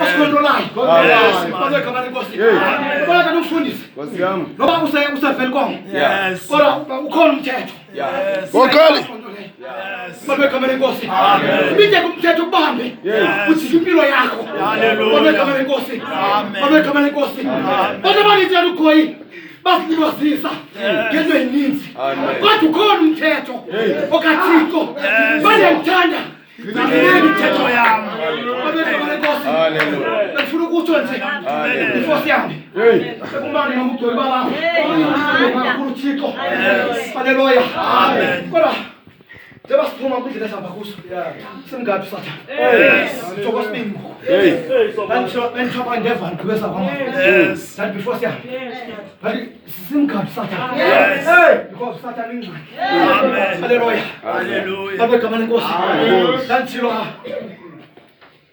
asikontrolayo. Kodwa igama lenkosi. Kodwa kanufundisi. Nkosi yami. Ngoba usevela konke. Yes. Kodwa ukhona umthetho. Yes. Kokhali. Kodwa igama lenkosi. Ibinde kumthetho ubambe. Uthi impilo yakho. Kodwa igama lenkosi. Kodwa igama lenkosi. Kodwa balithela ukhoyi. Basilibazisa ngento eninzi. Kodwa ukhona umthetho okaThixo. Bayangithanda. Imithetho yami. Kodwa igama lenkosi. Hallelujah. Ngifuna ukuthi nje inkosi yami. Sekumani noma ugcwele balapha. uThixo. Hallelujah. Amen. Kodwa njengoba siphuma kwindlela esihamba kuso. Simgadi uSathane. Joko sibingu. Benthoba ndeva ngibesa kwami. That before siyami. Bali simgadi uSathane. Because uSathane ingxaki. Amen. Hallelujah. Hallelujah. Babe igama lenkosi. Ngantshilo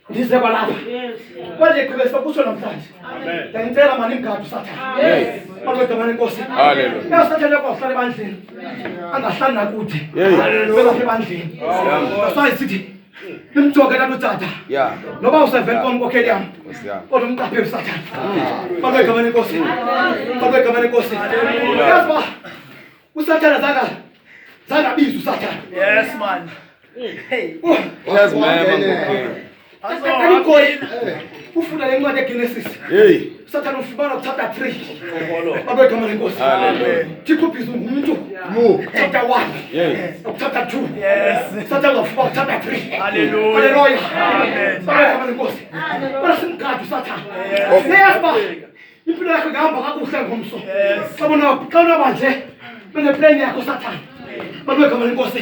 ndize kwalapha. Manje qhubeka kuso namhlanje. Ngicela mani imgadi uSathane. Babe igama lenkosi. Hallelujah. Usathane kwahlala ebandleni. Angahlali nakude. Bela ebandleni. Sayisithi nimjoke kanutata. Yeah. Noba usevela konkokheli yami. Nkosi yami. Kodwa umqapheli uSathane. Babe igama lenkosi. Babe igama lenkosi. Yazba. uSathane zakabiza uSathane. Yes, man. Hey. Yes, man. Akukhoyi. Ufuna lencwadi eGenesis. Hey. uSathane ufumana chapter 3. Babe igama lenkosi. Hallelujah. Tikuphiza umuntu. Chapter 1. Yes. Chapter 2. Yes. USathane ufumana chapter 3. Hallelujah. Hallelujah. Amen. Babe igama lenkosi. Kodwa simgadi uSathane. Siyazba. Impilo yakho ihamba kakuhle ngomso. Sabona xa unabanje beneplan yakho uSathane. Babe igama lenkosi.